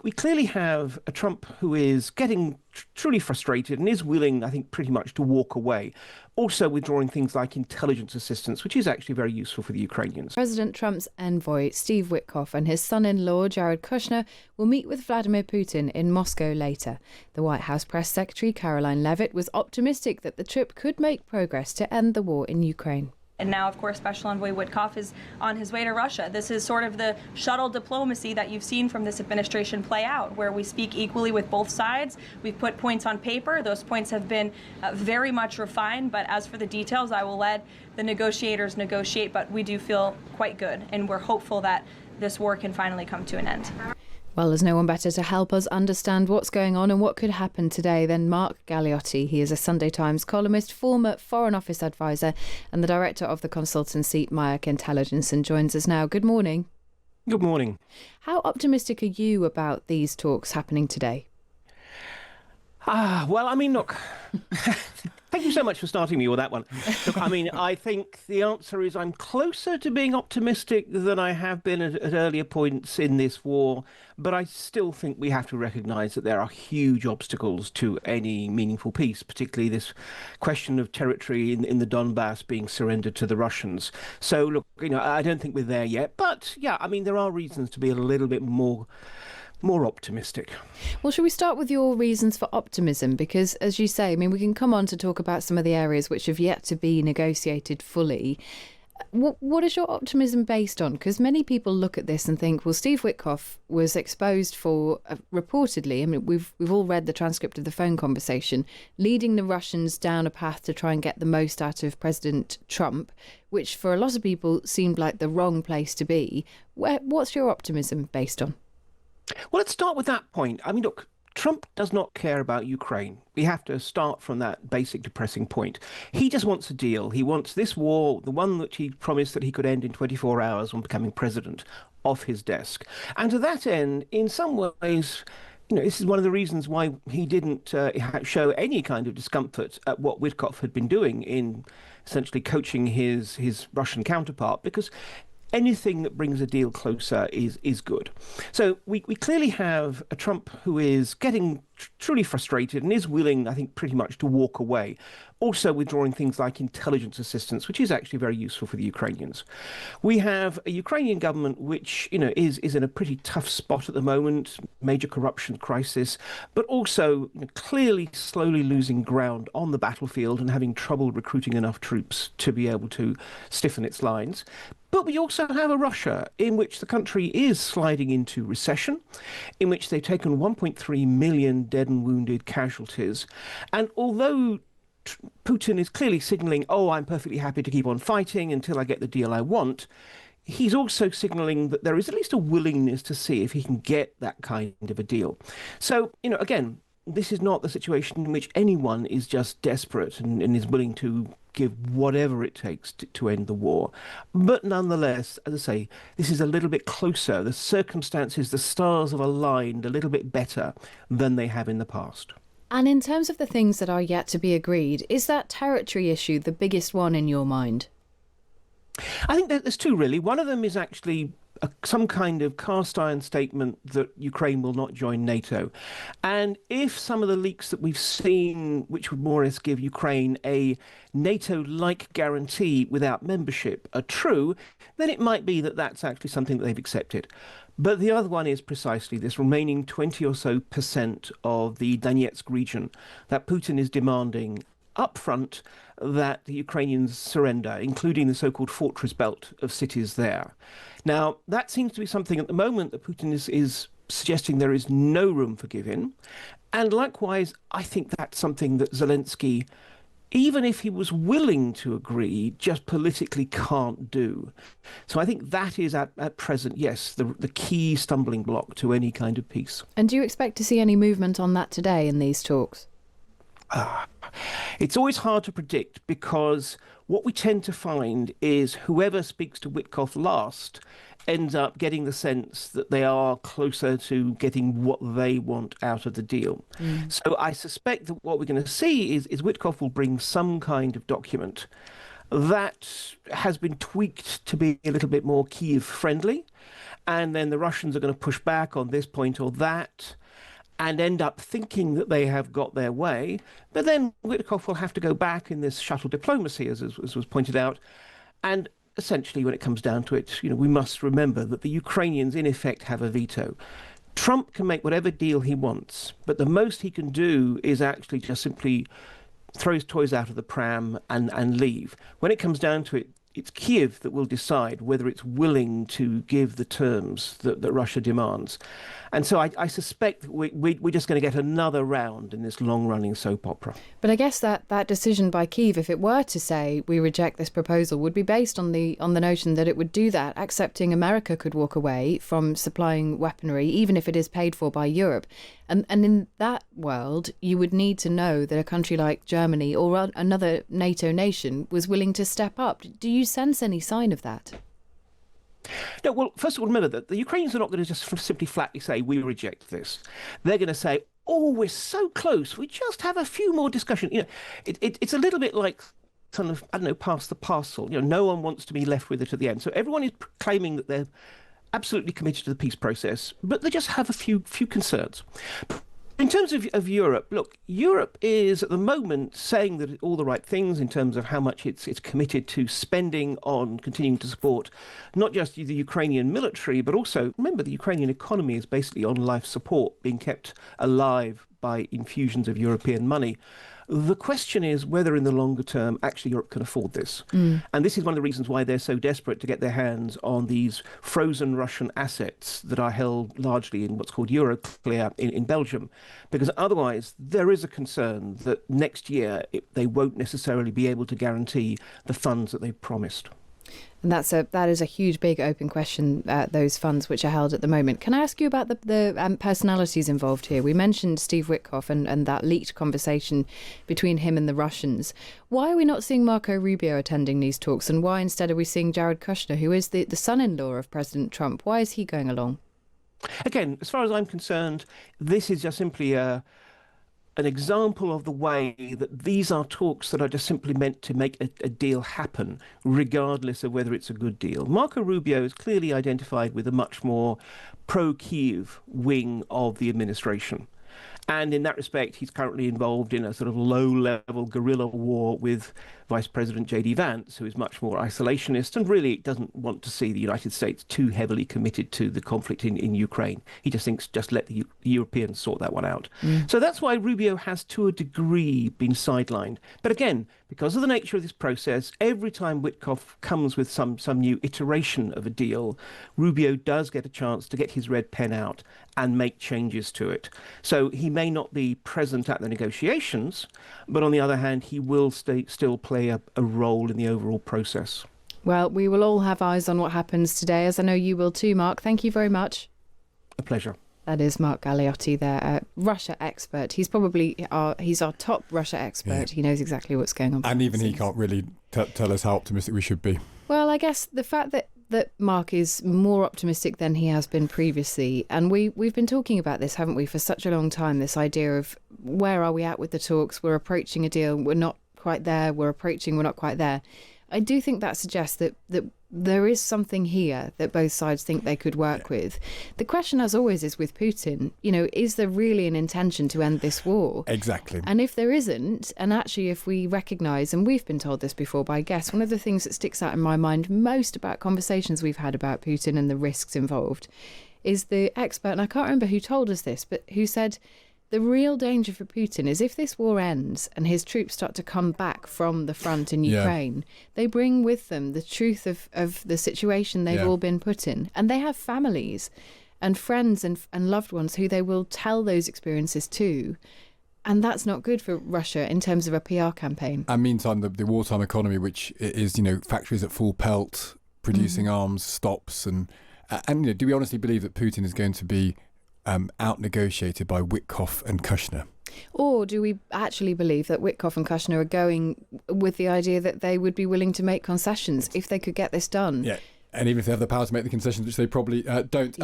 we clearly have a Trump who is getting truly frustrated and is willing, I think, pretty much to walk away. Also withdrawing things like intelligence assistance, which is actually very useful for the Ukrainians. President Trump's envoy, Steve Witkoff, and his son-in-law, Jared Kushner, will meet with Vladimir Putin in Moscow later. The White House press secretary, Caroline Leavitt, was optimistic that the trip could make progress to end the war in Ukraine. And now, of course, Special Envoy Witkoff is on his way to Russia. This is sort of the shuttle diplomacy that you've seen from this administration play out, where we speak equally with both sides. We've put points on paper. Those points have been very much refined. But as for the details, I will let the negotiators negotiate. But we do feel quite good, and we're hopeful that this war can finally come to an end. Well, there's no one better to help us understand what's going on and what could happen today than Mark Galeotti. He is a Sunday Times columnist, former Foreign Office advisor, and the director of the consultancy Mayak Intelligence, and joins us now. Good morning. Good morning. How optimistic are you about these talks happening today? Well, I mean, look, thank you so much for starting me with that one. Look, I mean, I think the answer is I'm closer to being optimistic than I have been at earlier points in this war, but I still think we have to recognise that there are huge obstacles to any meaningful peace, particularly this question of territory in the Donbass being surrendered to the Russians. So, look, I don't think we're there yet, but yeah, I mean, there are reasons to be a little bit more optimistic. Well, shall we start with your reasons for optimism? Because, as you say, I mean, we can come on to talk about some of the areas which have yet to be negotiated fully. What is your optimism based on? Because many people look at this and think, well, Steve Witkoff was exposed for, reportedly, I mean, we've all read the transcript of the phone conversation, leading the Russians down a path to try and get the most out of President Trump, which for a lot of people seemed like the wrong place to be. What's your optimism based on? Well, let's start with that point. I mean, look, Trump does not care about Ukraine. We have to start from that basic depressing point. He just wants a deal. He wants this war, the one that he promised that he could end in 24 hours on becoming president, off his desk. And to that end, in some ways, this is one of the reasons why he didn't show any kind of discomfort at what Witkoff had been doing in essentially coaching his Russian counterpart, because anything that brings a deal closer is good. So we clearly have a Trump who is getting truly frustrated and is willing, I think, pretty much to walk away. Also withdrawing things like intelligence assistance, which is actually very useful for the Ukrainians. We have a Ukrainian government which, is in a pretty tough spot at the moment, major corruption crisis, but also clearly slowly losing ground on the battlefield and having trouble recruiting enough troops to be able to stiffen its lines. But we also have a Russia in which the country is sliding into recession, in which they've taken 1.3 million dead and wounded casualties. And although Putin is clearly signaling, I'm perfectly happy to keep on fighting until I get the deal I want, he's also signaling that there is at least a willingness to see if he can get that kind of a deal. So, again, this is not the situation in which anyone is just desperate and is willing to give whatever it takes to end the war. But nonetheless, as I say, this is a little bit closer. The circumstances, the stars have aligned a little bit better than they have in the past. And in terms of the things that are yet to be agreed, is that territory issue the biggest one in your mind? I think there's two, really. One of them is actually some kind of cast iron statement that Ukraine will not join NATO. And if some of the leaks that we've seen, which would more or less give Ukraine a NATO-like guarantee without membership, are true, then it might be that that's actually something that they've accepted. But the other one is precisely this remaining 20 or so % of the Donetsk region that Putin is demanding upfront that the Ukrainians surrender, including the so-called fortress belt of cities there. Now, that seems to be something at the moment that Putin is suggesting there is no room for give-in. And likewise, I think that's something that Zelensky, even if he was willing to agree, just politically can't do. So I think that is at present, yes, the key stumbling block to any kind of peace. And do you expect to see any movement on that today in these talks? It's always hard to predict, because what we tend to find is whoever speaks to Witkoff last ends up getting the sense that they are closer to getting what they want out of the deal. So I suspect that what we're going to see is Witkoff will bring some kind of document that has been tweaked to be a little bit more Kyiv friendly. and then the Russians are going to push back on this point or that, and end up thinking that they have got their way. But then Witkoff will have to go back in this shuttle diplomacy, as was pointed out. And essentially, when it comes down to it, we must remember that the Ukrainians, in effect, have a veto. Trump can make whatever deal he wants, but the most he can do is actually just simply throw his toys out of the pram and leave. When it comes down to it, it's Kiev that will decide whether it's willing to give the terms that Russia demands. And so I suspect we're just going to get another round in this long-running soap opera. But I guess that decision by Kiev, if it were to say we reject this proposal, would be based on the notion that it would do that, accepting America could walk away from supplying weaponry, even if it is paid for by Europe. And in that world, you would need to know that a country like Germany or another NATO nation was willing to step up. Do you sense any sign of that? No, well, first of all, remember that the Ukrainians are not going to just simply flatly say, we reject this. They're going to say, oh, we're so close, we just have a few more discussion. It's a little bit like kind of, I don't know, pass the parcel. No one wants to be left with it at the end. So everyone is claiming that they're absolutely committed to the peace process, but they just have a few concerns. In terms of Europe, look, Europe is at the moment saying that all the right things in terms of how much it's committed to spending on continuing to support not just the Ukrainian military, but also, remember, the Ukrainian economy is basically on life support, being kept alive by infusions of European money. The question is whether in the longer term actually Europe can afford this. And this is one of the reasons why they're so desperate to get their hands on these frozen Russian assets that are held largely in what's called Euroclear in Belgium. Because otherwise there is a concern that next year they won't necessarily be able to guarantee the funds that they've promised. And that is a huge, big open question, those funds which are held at the moment. Can I ask you about the personalities involved here? We mentioned Steve Witkoff and that leaked conversation between him and the Russians. Why are we not seeing Marco Rubio attending these talks? And why instead are we seeing Jared Kushner, who is the son-in-law of President Trump? Why is he going along? Again, as far as I'm concerned, this is just simply an example of the way that these are talks that are just simply meant to make a deal happen, regardless of whether it's a good deal. Marco Rubio is clearly identified with a much more pro-Kiev wing of the administration. And in that respect, he's currently involved in a sort of low-level guerrilla war with Vice President J.D. Vance, who is much more isolationist and really doesn't want to see the United States too heavily committed to the conflict in Ukraine. He just thinks just let the Europeans sort that one out. So that's why Rubio has, to a degree, been sidelined. But again, because of the nature of this process, every time Witkoff comes with some new iteration of a deal, Rubio does get a chance to get his red pen out and make changes to it. So he may not be present at the negotiations, but on the other hand, he will still play a role in the overall process. Well, we will all have eyes on what happens today, as I know you will too, Mark. Thank you very much. A pleasure. That is Mark Galeotti there, a Russia expert. He's probably he's our top Russia expert. Yeah. He knows exactly what's going on. And even he can't really tell us how optimistic we should be. Well, I guess the fact that Mark is more optimistic than he has been previously, and we've been talking about this, haven't we, for such a long time, this idea of where are we at with the talks? We're approaching a deal, we're not quite there, we're not quite there. I do think that suggests that there is something here that both sides think they could work with. The question, as always, is with Putin, is there really an intention to end this war? Exactly. And if there isn't, and actually if we recognise, and we've been told this before by guests, one of the things that sticks out in my mind most about conversations we've had about Putin and the risks involved is the expert, and I can't remember who told us this, but who said the real danger for Putin is if this war ends and his troops start to come back from the front in Ukraine, they bring with them the truth of the situation they've all been put in. And they have families and friends and loved ones who they will tell those experiences to. And that's not good for Russia in terms of a PR campaign. And meantime, the wartime economy, which is, factories at full pelt, producing arms, stops. And do we honestly believe that Putin is going to be out-negotiated by Witkoff and Kushner? Or do we actually believe that Witkoff and Kushner are going with the idea that they would be willing to make concessions if they could get this done? Yeah, and even if they have the power to make the concessions, which they probably don't.